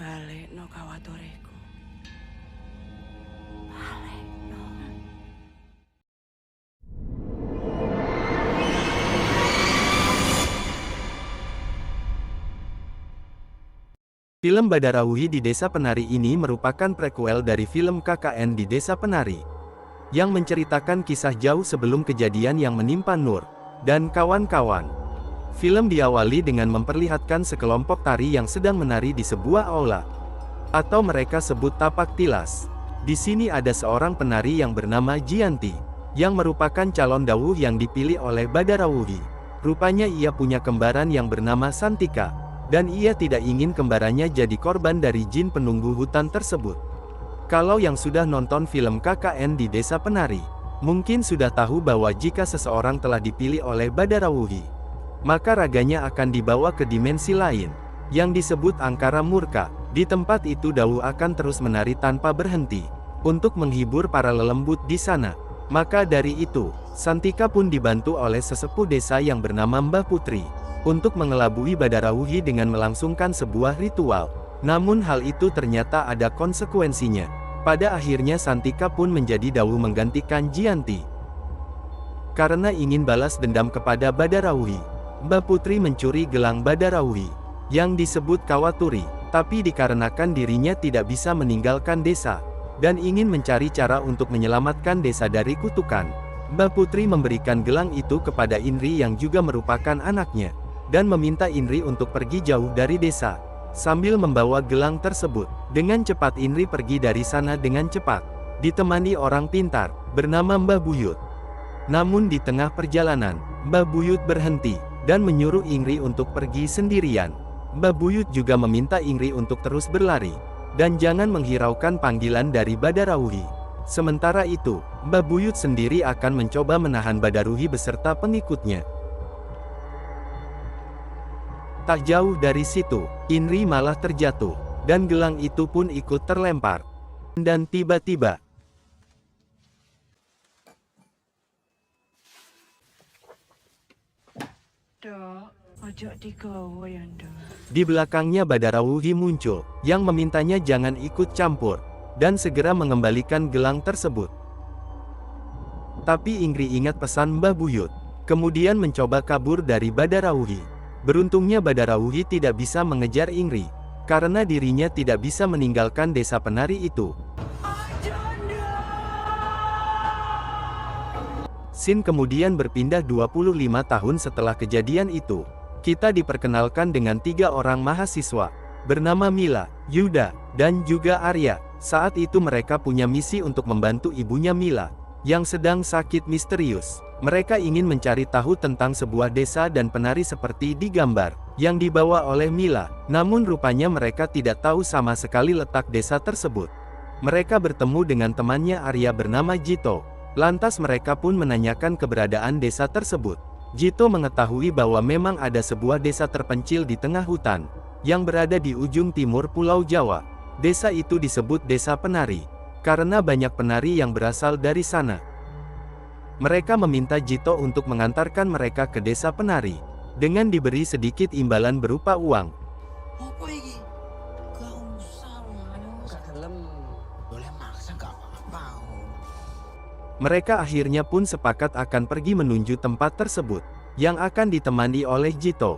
balekno kawaturiku. Balekno. Film Badarawuhi di Desa Penari ini merupakan prequel dari film KKN di Desa Penari, yang menceritakan kisah jauh sebelum kejadian yang menimpa Nur dan kawan-kawan. Film diawali dengan memperlihatkan sekelompok tari yang sedang menari di sebuah aula, atau mereka sebut tapak tilas. Di sini ada seorang penari yang bernama Gianti, yang merupakan calon dawuh yang dipilih oleh Badarawuhi. Rupanya ia punya kembaran yang bernama Santika, dan ia tidak ingin kembarannya jadi korban dari jin penunggu hutan tersebut. Kalau yang sudah nonton film KKN di Desa Penari, mungkin sudah tahu bahwa jika seseorang telah dipilih oleh Badarawuhi, maka raganya akan dibawa ke dimensi lain, yang disebut Angkara Murka. Di tempat itu dawuh akan terus menari tanpa berhenti, untuk menghibur para lelembut di sana. Maka dari itu, Santika pun dibantu oleh sesepuh desa yang bernama Mbah Putri, untuk mengelabui Badarawuhi dengan melangsungkan sebuah ritual. Namun hal itu ternyata ada konsekuensinya. Pada akhirnya Santika pun menjadi dawuh menggantikan Gianti. Karena ingin balas dendam kepada Badarawuhi, Mbah Putri mencuri gelang Badarawuhi, yang disebut Kawaturi. Tapi dikarenakan dirinya tidak bisa meninggalkan desa, dan ingin mencari cara untuk menyelamatkan desa dari kutukan, Mbah Putri memberikan gelang itu kepada Indri yang juga merupakan anaknya, dan meminta Indri untuk pergi jauh dari desa. Sambil membawa gelang tersebut, dengan cepat Indri pergi dari sana dengan cepat, ditemani orang pintar, bernama Mbah Buyut. Namun di tengah perjalanan, Mbah Buyut berhenti, dan menyuruh Indri untuk pergi sendirian. Mbah Buyut juga meminta Indri untuk terus berlari, dan jangan menghiraukan panggilan dari Badarawuhi. Sementara itu, Mbah Buyut sendiri akan mencoba menahan Badarawuhi beserta pengikutnya. Tak jauh dari situ, Indri malah terjatuh, dan gelang itu pun ikut terlempar. Dan tiba-tiba, Dok, ojo digawa ya, Dok. di belakangnya Badarawuhi muncul, yang memintanya jangan ikut campur, dan segera mengembalikan gelang tersebut. Tapi Indri ingat pesan Mbah Buyut, kemudian mencoba kabur dari Badarawuhi. Beruntungnya Badarawuhi tidak bisa mengejar Indri, karena dirinya tidak bisa meninggalkan desa penari itu. Scene kemudian berpindah 25 tahun setelah kejadian itu. Kita diperkenalkan dengan 3 orang mahasiswa, bernama Mila, Yuda, dan juga Arya. Saat itu mereka punya misi untuk membantu ibunya Mila, yang sedang sakit misterius. Mereka ingin mencari tahu tentang sebuah desa dan penari seperti di gambar, yang dibawa oleh Mila. Namun rupanya mereka tidak tahu sama sekali letak desa tersebut. Mereka bertemu dengan temannya Arya bernama Jito. Lantas mereka pun menanyakan keberadaan desa tersebut. Jito mengetahui bahwa memang ada sebuah desa terpencil di tengah hutan, yang berada di ujung timur Pulau Jawa. Desa itu disebut Desa Penari, karena banyak penari yang berasal dari sana. Mereka meminta Jito untuk mengantarkan mereka ke Desa Penari, dengan diberi sedikit imbalan berupa uang. Apa iki? Gak usah, man. Gak gelem. Boleh maksa gak apa-apa. Mereka akhirnya pun sepakat akan pergi menuju tempat tersebut, yang akan ditemani oleh Jito.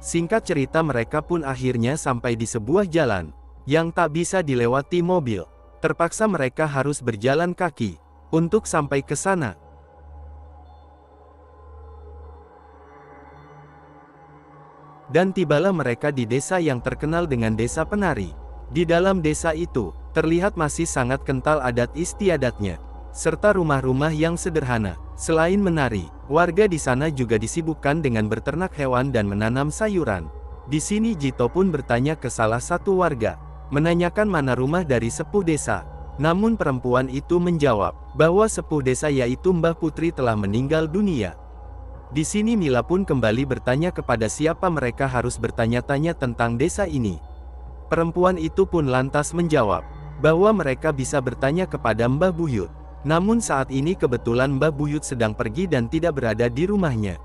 Singkat cerita mereka pun akhirnya sampai di sebuah jalan, yang tak bisa dilewati mobil. Terpaksa mereka harus berjalan kaki, untuk sampai ke sana. Dan tibalah mereka di desa yang terkenal dengan Desa Penari. Di dalam desa itu, terlihat masih sangat kental adat istiadatnya, serta rumah-rumah yang sederhana. Selain menari, warga di sana juga disibukkan dengan berternak hewan dan menanam sayuran. Di sini Jito pun bertanya ke salah satu warga, menanyakan mana rumah dari sepuh desa. Namun perempuan itu menjawab, bahwa sepuh desa yaitu Mbah Putri telah meninggal dunia. Di sini Mila pun kembali bertanya kepada siapa mereka harus bertanya-tanya tentang desa ini. Perempuan itu pun lantas menjawab, bahwa mereka bisa bertanya kepada Mbah Buyut. Namun saat ini kebetulan Mbah Buyut sedang pergi dan tidak berada di rumahnya.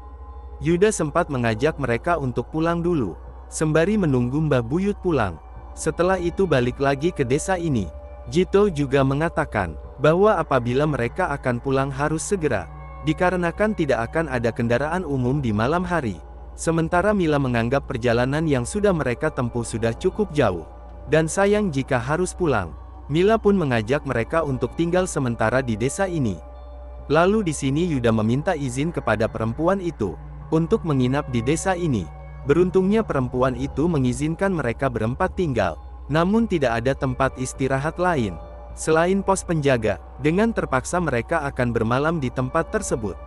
Yuda sempat mengajak mereka untuk pulang dulu, sembari menunggu Mbah Buyut pulang. Setelah itu balik lagi ke desa ini. Jito juga mengatakan bahwa apabila mereka akan pulang harus segera, dikarenakan tidak akan ada kendaraan umum di malam hari. Sementara Mila menganggap perjalanan yang sudah mereka tempuh sudah cukup jauh, dan sayang jika harus pulang. Mila pun mengajak mereka untuk tinggal sementara di desa ini. Lalu di sini Yuda meminta izin kepada perempuan itu untuk menginap di desa ini. Beruntungnya perempuan itu mengizinkan mereka berempat tinggal, namun tidak ada tempat istirahat lain selain pos penjaga. Dengan terpaksa mereka akan bermalam di tempat tersebut.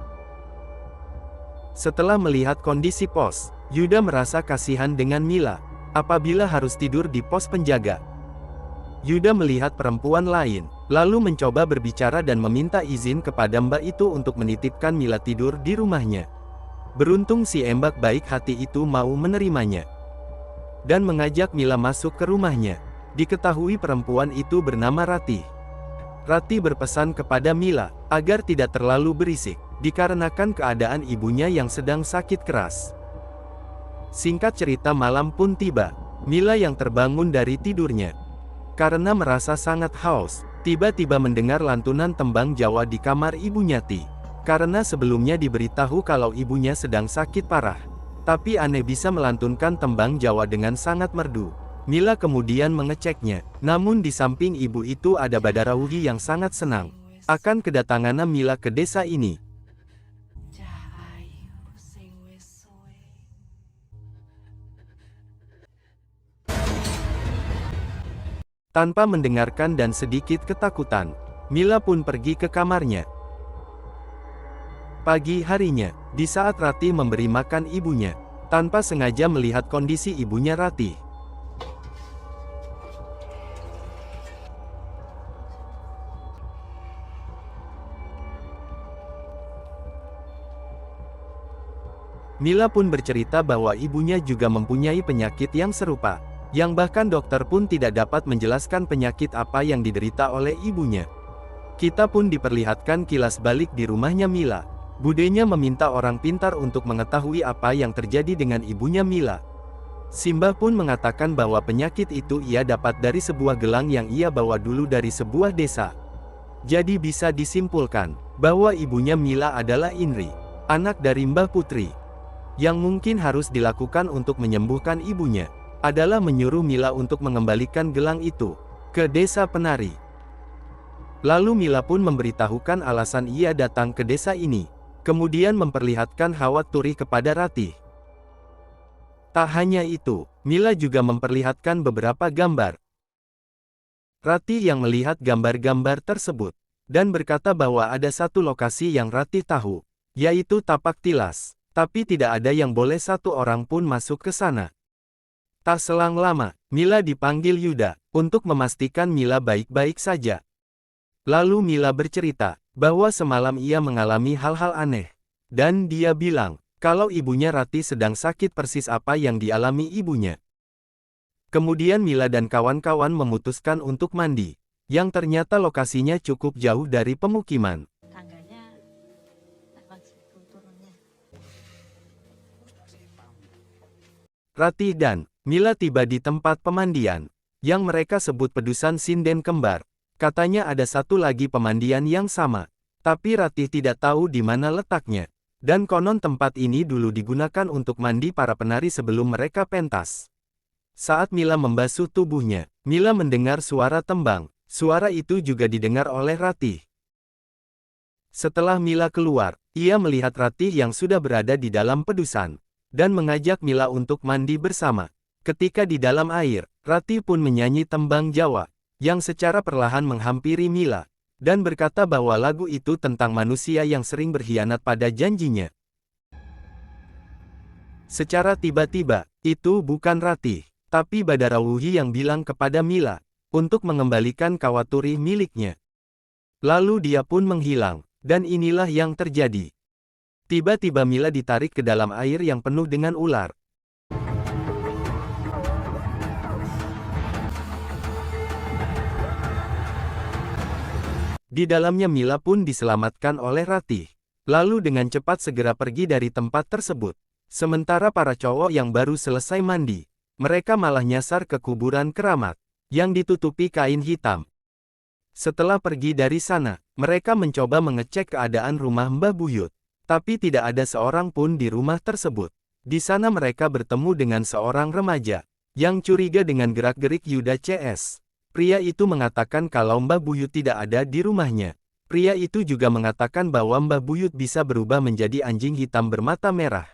Setelah melihat kondisi pos, Yuda merasa kasihan dengan Mila apabila harus tidur di pos penjaga. Yuda melihat perempuan lain, lalu mencoba berbicara dan meminta izin kepada mbak itu untuk menitipkan Mila tidur di rumahnya. Beruntung si embak baik hati itu mau menerimanya dan mengajak Mila masuk ke rumahnya. Diketahui perempuan itu bernama Ratih. Ratih berpesan kepada Mila agar tidak terlalu berisik, dikarenakan keadaan ibunya yang sedang sakit keras. Singkat cerita, malam pun tiba. Mila yang terbangun dari tidurnya karena merasa sangat haus, tiba-tiba mendengar lantunan tembang Jawa di kamar ibunya Ti. Karena sebelumnya diberitahu kalau ibunya sedang sakit parah, tapi aneh bisa melantunkan tembang Jawa dengan sangat merdu. Mila kemudian mengeceknya, namun di samping ibu itu ada Badarawuhi yang sangat senang akan kedatangannya Mila ke desa ini. Tanpa mendengarkan dan sedikit ketakutan, Mila pun pergi ke kamarnya. Pagi harinya, di saat Ratih memberi makan ibunya, tanpa sengaja melihat kondisi ibunya Ratih. Mila pun bercerita bahwa ibunya juga mempunyai penyakit yang serupa, yang bahkan dokter pun tidak dapat menjelaskan penyakit apa yang diderita oleh ibunya. Kita pun diperlihatkan kilas balik di rumahnya Mila. Budenya meminta orang pintar untuk mengetahui apa yang terjadi dengan ibunya Mila. Simbah pun mengatakan bahwa penyakit itu ia dapat dari sebuah gelang yang ia bawa dulu dari sebuah desa. Jadi bisa disimpulkan bahwa ibunya Mila adalah Inri, anak dari Mbah Putri. Yang mungkin harus dilakukan untuk menyembuhkan ibunya adalah menyuruh Mila untuk mengembalikan gelang itu ke desa penari. Lalu Mila pun memberitahukan alasan ia datang ke desa ini, kemudian memperlihatkan Hawat Turi kepada Ratih. Tak hanya itu, Mila juga memperlihatkan beberapa gambar. Ratih yang melihat gambar-gambar tersebut dan berkata bahwa ada satu lokasi yang Ratih tahu, yaitu Tapak Tilas, tapi tidak ada yang boleh satu orang pun masuk ke sana. Tak selang lama, Mila dipanggil Yuda untuk memastikan Mila baik-baik saja. Lalu Mila bercerita bahwa semalam ia mengalami hal-hal aneh, dan dia bilang kalau ibunya Ratih sedang sakit persis apa yang dialami ibunya. Kemudian Mila dan kawan-kawan memutuskan untuk mandi, yang ternyata lokasinya cukup jauh dari pemukiman. Tangganya lewat situ turunnya. Ratih dan Mila tiba di tempat pemandian, yang mereka sebut Pedusan Sinden Kembar. Katanya ada satu lagi pemandian yang sama, tapi Ratih tidak tahu di mana letaknya. Dan konon tempat ini dulu digunakan untuk mandi para penari sebelum mereka pentas. Saat Mila membasuh tubuhnya, Mila mendengar suara tembang. Suara itu juga didengar oleh Ratih. Setelah Mila keluar, ia melihat Ratih yang sudah berada di dalam pedusan, dan mengajak Mila untuk mandi bersama. Ketika di dalam air, Ratih pun menyanyi tembang Jawa, yang secara perlahan menghampiri Mila, dan berkata bahwa lagu itu tentang manusia yang sering berkhianat pada janjinya. Secara tiba-tiba, itu bukan Ratih, tapi Badarawuhi yang bilang kepada Mila, untuk mengembalikan Kawaturi miliknya. Lalu dia pun menghilang, dan inilah yang terjadi. Tiba-tiba Mila ditarik ke dalam air yang penuh dengan ular. Di dalamnya Mila pun diselamatkan oleh Ratih. Lalu dengan cepat segera pergi dari tempat tersebut. Sementara para cowok yang baru selesai mandi, mereka malah nyasar ke kuburan keramat, yang ditutupi kain hitam. Setelah pergi dari sana, mereka mencoba mengecek keadaan rumah Mbah Buyut. Tapi tidak ada seorang pun di rumah tersebut. Di sana mereka bertemu dengan seorang remaja, yang curiga dengan gerak-gerik Yuda CS. Pria itu mengatakan kalau Mbah Buyut tidak ada di rumahnya. Pria itu juga mengatakan bahwa Mbah Buyut bisa berubah menjadi anjing hitam bermata merah.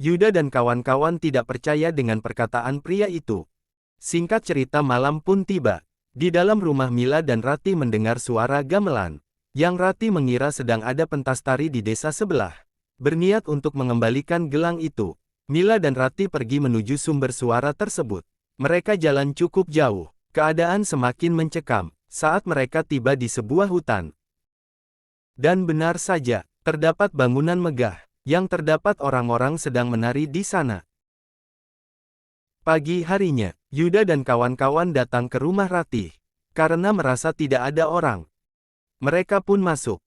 Yuda dan kawan-kawan tidak percaya dengan perkataan pria itu. Singkat cerita, malam pun tiba. Di dalam rumah Mila dan Rati mendengar suara gamelan, yang Rati mengira sedang ada pentas tari di desa sebelah. Berniat untuk mengembalikan gelang itu, Mila dan Rati pergi menuju sumber suara tersebut. Mereka jalan cukup jauh. Keadaan semakin mencekam saat mereka tiba di sebuah hutan. Dan benar saja, terdapat bangunan megah, yang terdapat orang-orang sedang menari di sana. Pagi harinya, Yuda dan kawan-kawan datang ke rumah Ratih, karena merasa tidak ada orang. Mereka pun masuk.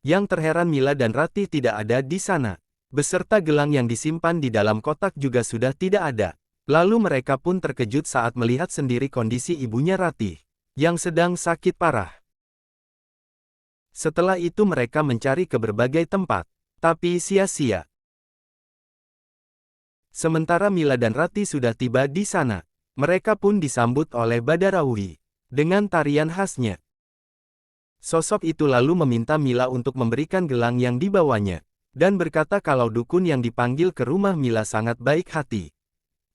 Yang terheran Mila dan Ratih tidak ada di sana. Beserta gelang yang disimpan di dalam kotak juga sudah tidak ada. Lalu mereka pun terkejut saat melihat sendiri kondisi ibunya Ratih, yang sedang sakit parah. Setelah itu mereka mencari ke berbagai tempat, tapi sia-sia. Sementara Mila dan Rati sudah tiba di sana, mereka pun disambut oleh Badarawi dengan tarian khasnya. Sosok itu lalu meminta Mila untuk memberikan gelang yang dibawanya, dan berkata kalau dukun yang dipanggil ke rumah Mila sangat baik hati,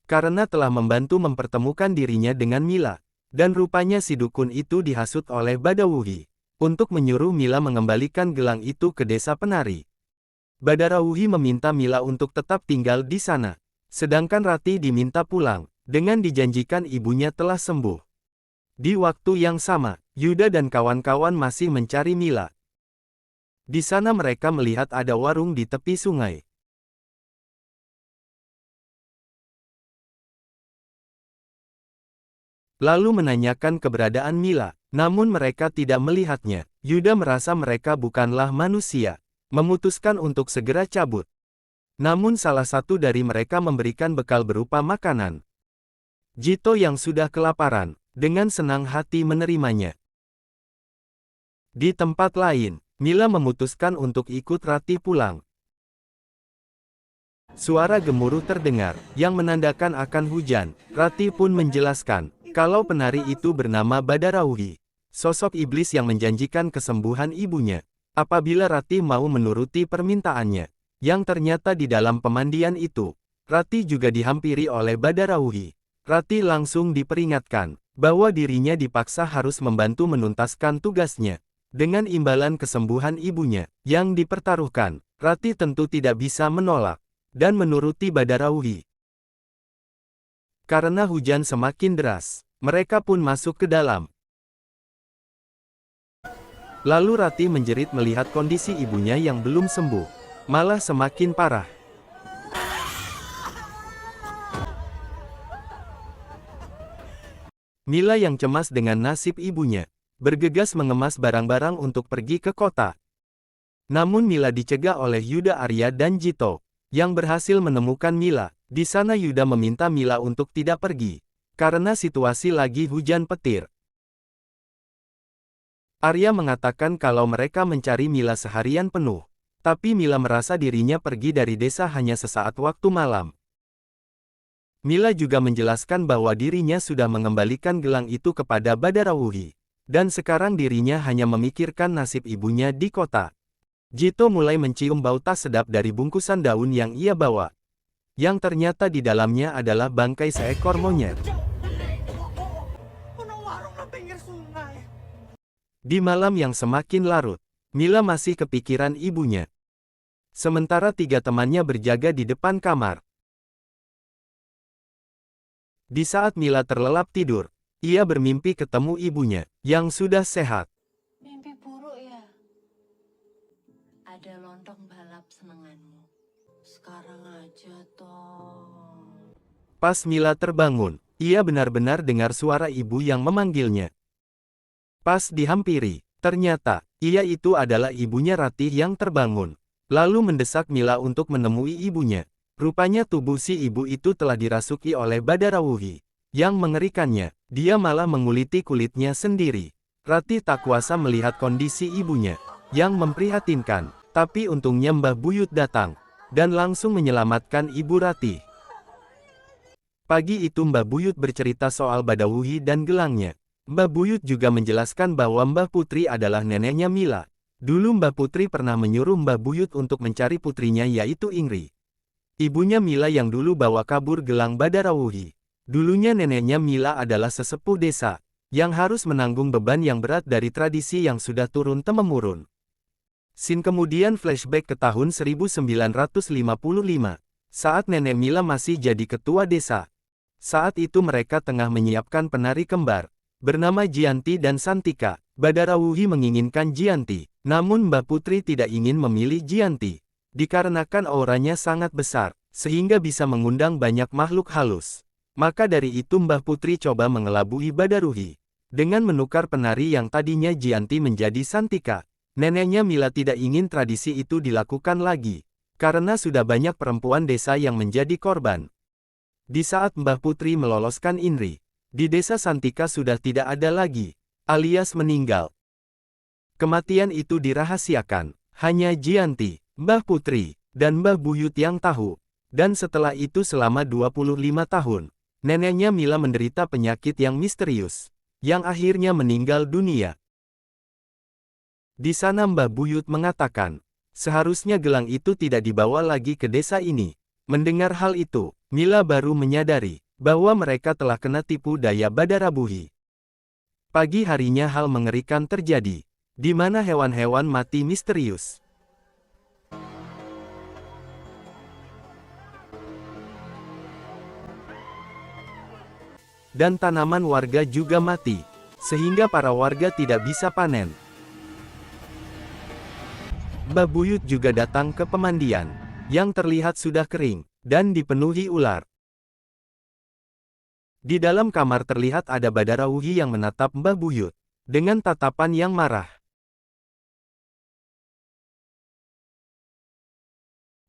karena telah membantu mempertemukan dirinya dengan Mila, dan rupanya si dukun itu dihasut oleh Badarawi untuk menyuruh Mila mengembalikan gelang itu ke desa penari. Badarawi meminta Mila untuk tetap tinggal di sana, sedangkan Rati diminta pulang, dengan dijanjikan ibunya telah sembuh. Di waktu yang sama, Yuda dan kawan-kawan masih mencari Mila. Di sana mereka melihat ada warung di tepi sungai. Lalu menanyakan keberadaan Mila, namun mereka tidak melihatnya. Yuda merasa mereka bukanlah manusia, memutuskan untuk segera cabut. Namun salah satu dari mereka memberikan bekal berupa makanan. Jito yang sudah kelaparan, dengan senang hati menerimanya. Di tempat lain, Mila memutuskan untuk ikut Rati pulang. Suara gemuruh terdengar, yang menandakan akan hujan. Rati pun menjelaskan, kalau penari itu bernama Badarawi, sosok iblis yang menjanjikan kesembuhan ibunya, apabila Rati mau menuruti permintaannya. Yang ternyata di dalam pemandian itu, Rati juga dihampiri oleh Badarawi. Rati langsung diperingatkan, bahwa dirinya dipaksa harus membantu menuntaskan tugasnya. Dengan imbalan kesembuhan ibunya, yang dipertaruhkan, Rati tentu tidak bisa menolak, dan menuruti Badarawi. Karena hujan semakin deras, mereka pun masuk ke dalam. Lalu Rati menjerit melihat kondisi ibunya yang belum sembuh, malah semakin parah. Mila yang cemas dengan nasib ibunya, bergegas mengemas barang-barang untuk pergi ke kota. Namun Mila dicegah oleh Yuda Arya dan Jito, yang berhasil menemukan Mila. Di sana Yuda meminta Mila untuk tidak pergi, karena situasi lagi hujan petir. Arya mengatakan kalau mereka mencari Mila seharian penuh, tapi Mila merasa dirinya pergi dari desa hanya sesaat waktu malam. Mila juga menjelaskan bahwa dirinya sudah mengembalikan gelang itu kepada Badarawi, dan sekarang dirinya hanya memikirkan nasib ibunya di kota. Jito mulai mencium bau tak sedap dari bungkusan daun yang ia bawa, yang ternyata di dalamnya adalah bangkai seekor monyet. Di malam yang semakin larut, Mila masih kepikiran ibunya. Sementara tiga temannya berjaga di depan kamar. Di saat Mila terlelap tidur, ia bermimpi ketemu ibunya, yang sudah sehat. Mimpi buruk ya? Ada lontong balap senenganmu. Sekarang aja toh. Pas Mila terbangun, ia benar-benar dengar suara ibu yang memanggilnya. Pas dihampiri, ternyata, ia itu adalah ibunya Ratih yang terbangun. Lalu mendesak Mila untuk menemui ibunya. Rupanya tubuh si ibu itu telah dirasuki oleh Badarawuhi. Yang mengerikannya, dia malah menguliti kulitnya sendiri. Ratih tak kuasa melihat kondisi ibunya, yang memprihatinkan. Tapi untungnya Mbah Buyut datang, dan langsung menyelamatkan ibu Ratih. Pagi itu Mbah Buyut bercerita soal Badarawuhi dan gelangnya. Mbah Buyut juga menjelaskan bahwa Mbah Putri adalah neneknya Mila. Dulu Mbah Putri pernah menyuruh Mbah Buyut untuk mencari putrinya yaitu Ingri. Ibunya Mila yang dulu bawa kabur gelang Badarawuhi. Dulunya neneknya Mila adalah sesepuh desa, yang harus menanggung beban yang berat dari tradisi yang sudah turun-temurun. Scene kemudian flashback ke tahun 1955, saat nenek Mila masih jadi ketua desa. Saat itu mereka tengah menyiapkan penari kembar, bernama Gianti dan Santika. Badarawuhi menginginkan Gianti, namun Mbah Putri tidak ingin memilih Gianti. Dikarenakan auranya sangat besar, sehingga bisa mengundang banyak makhluk halus. Maka dari itu Mbah Putri coba mengelabui Badarawuhi. Dengan menukar penari yang tadinya Gianti menjadi Santika. Neneknya Mila tidak ingin tradisi itu dilakukan lagi, karena sudah banyak perempuan desa yang menjadi korban. Di saat Mbah Putri meloloskan Ingri, di desa Santika sudah tidak ada lagi, alias meninggal. Kematian itu dirahasiakan, hanya Gianti, Mbah Putri, dan Mbah Buyut yang tahu. Dan setelah itu selama 25 tahun, neneknya Mila menderita penyakit yang misterius, yang akhirnya meninggal dunia. Di sana Mbah Buyut mengatakan, seharusnya gelang itu tidak dibawa lagi ke desa ini. Mendengar hal itu, Mila baru menyadari bahwa mereka telah kena tipu daya Badarawuhi. Pagi harinya hal mengerikan terjadi, di mana hewan-hewan mati misterius. Dan tanaman warga juga mati, sehingga para warga tidak bisa panen. Mbah Buyut juga datang ke pemandian, yang terlihat sudah kering, dan dipenuhi ular. Di dalam kamar terlihat ada Badarawuhi yang menatap Mbah Buyut, dengan tatapan yang marah.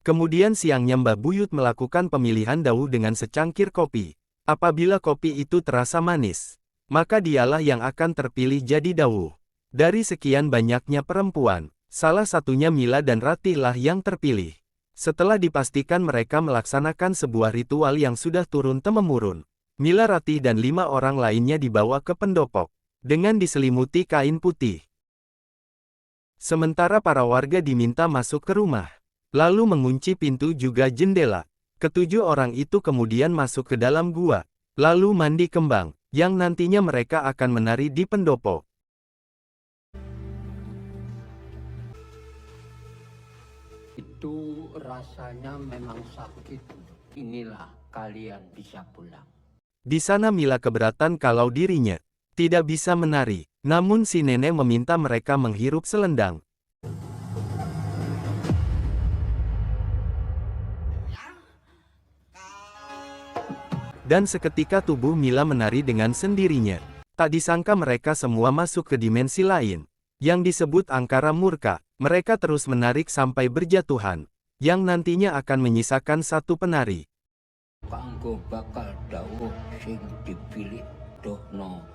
Kemudian siangnya Mbah Buyut melakukan pemilihan dauh dengan secangkir kopi. Apabila kopi itu terasa manis, maka dialah yang akan terpilih jadi dauh. Dari sekian banyaknya perempuan, salah satunya Mila dan Ratihlah yang terpilih. Setelah dipastikan mereka melaksanakan sebuah ritual yang sudah turun-temurun, Mila, Ratih dan 5 orang lainnya dibawa ke pendopo, dengan diselimuti kain putih. Sementara para warga diminta masuk ke rumah, lalu mengunci pintu juga jendela. Ketujuh orang itu kemudian masuk ke dalam gua, lalu mandi kembang, yang nantinya mereka akan menari di pendopo. Itu rasanya memang sakit. Inilah kalian bisa pulang. Di sana Mila keberatan kalau dirinya tidak bisa menari, namun si nenek meminta mereka menghirup selendang. Dan seketika tubuh Mila menari dengan sendirinya. Tak disangka mereka semua masuk ke dimensi lain, yang disebut angkara murka. Mereka terus menarik sampai berjatuhan, yang nantinya akan menyisakan satu penari. Kanggo bakal dawuh sing dipilih dohno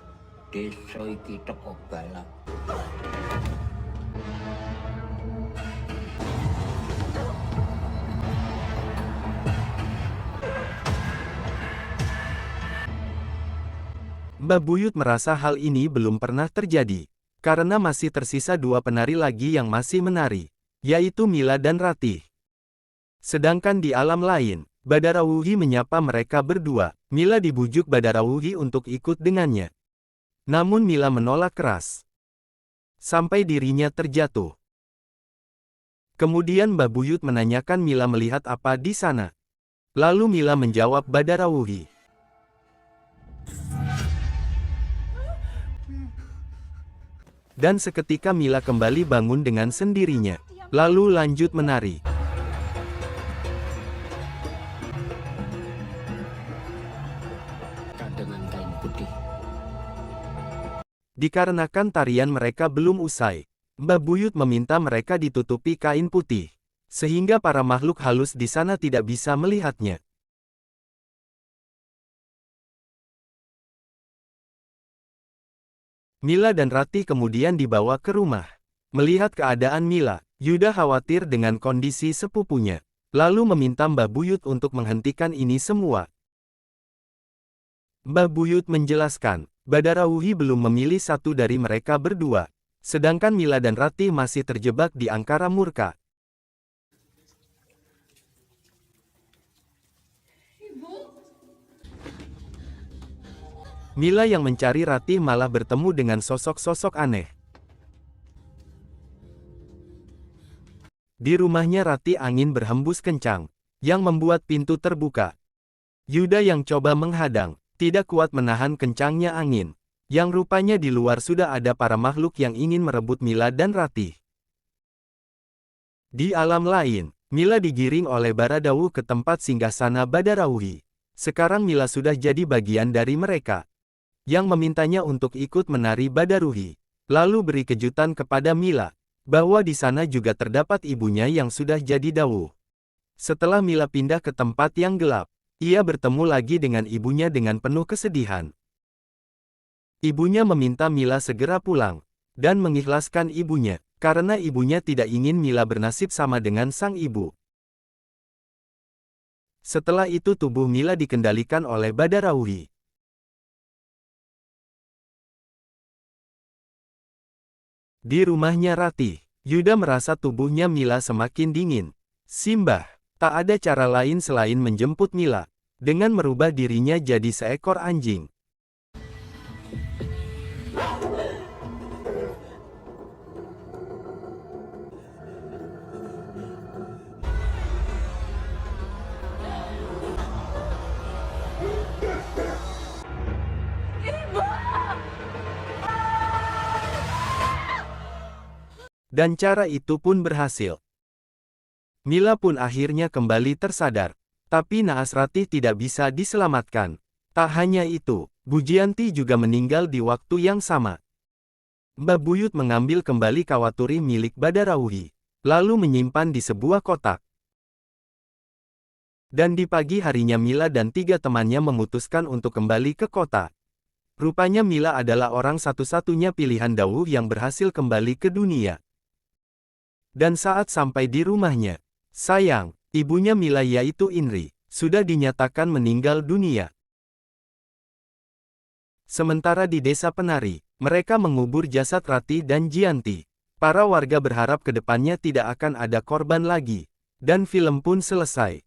desa iki teko balap. Mbah Buyut merasa hal ini belum pernah terjadi, karena masih tersisa 2 penari lagi yang masih menari, yaitu Mila dan Ratih. Sedangkan di alam lain, Badarawuhi menyapa mereka berdua. Mila dibujuk Badarawuhi untuk ikut dengannya. Namun Mila menolak keras, sampai dirinya terjatuh. Kemudian Mbah Buyut menanyakan Mila melihat apa di sana. Lalu Mila menjawab Badarawuhi. Dan seketika Mila kembali bangun dengan sendirinya, lalu lanjut menari. Dengan kain putih. Dikarenakan tarian mereka belum usai, Mbah Buyut meminta mereka ditutupi kain putih. sehingga para makhluk halus di sana tidak bisa melihatnya. Mila dan Ratih kemudian dibawa ke rumah. Melihat keadaan Mila, Yuda khawatir dengan kondisi sepupunya, lalu meminta Mbah Buyut untuk menghentikan ini semua. Mbah Buyut menjelaskan, Badarauhi belum memilih satu dari mereka berdua, sedangkan Mila dan Ratih masih terjebak di angkara murka. Mila yang mencari Ratih malah bertemu dengan sosok-sosok aneh. Di rumahnya Ratih angin berhembus kencang, yang membuat pintu terbuka. Yuda yang coba menghadang, tidak kuat menahan kencangnya angin, yang rupanya di luar sudah ada para makhluk yang ingin merebut Mila dan Ratih. Di alam lain, Mila digiring oleh Baradawu ke tempat singgasana Badarauhi. Sekarang Mila sudah jadi bagian dari mereka, yang memintanya untuk ikut menari Badaruhi, lalu beri kejutan kepada Mila, bahwa di sana juga terdapat ibunya yang sudah jadi Dawu. Setelah Mila pindah ke tempat yang gelap, ia bertemu lagi dengan ibunya dengan penuh kesedihan. Ibunya meminta Mila segera pulang, dan mengikhlaskan ibunya, karena ibunya tidak ingin Mila bernasib sama dengan sang ibu. Setelah itu tubuh Mila dikendalikan oleh Badarauhi. Di rumahnya Ratih, Yuda merasa tubuhnya Mila semakin dingin. Simbah, tak ada cara lain selain menjemput Mila, dengan merubah dirinya jadi seekor anjing. Dan cara itu pun berhasil. Mila pun akhirnya kembali tersadar. Tapi naas Ratih tidak bisa diselamatkan. Tak hanya itu, Bujianti juga meninggal di waktu yang sama. Mbah Buyut mengambil kembali kawaturi milik Badarauhi, lalu menyimpan di sebuah kotak. Dan di pagi harinya Mila dan 3 temannya memutuskan untuk kembali ke kota. Rupanya Mila adalah orang satu-satunya pilihan Dawu yang berhasil kembali ke dunia. Dan saat sampai di rumahnya, sayang, ibunya Mila yaitu Inri, sudah dinyatakan meninggal dunia. Sementara di desa penari, mereka mengubur jasad Ratih dan Jianti. Para warga berharap ke depannya tidak akan ada korban lagi, dan film pun selesai.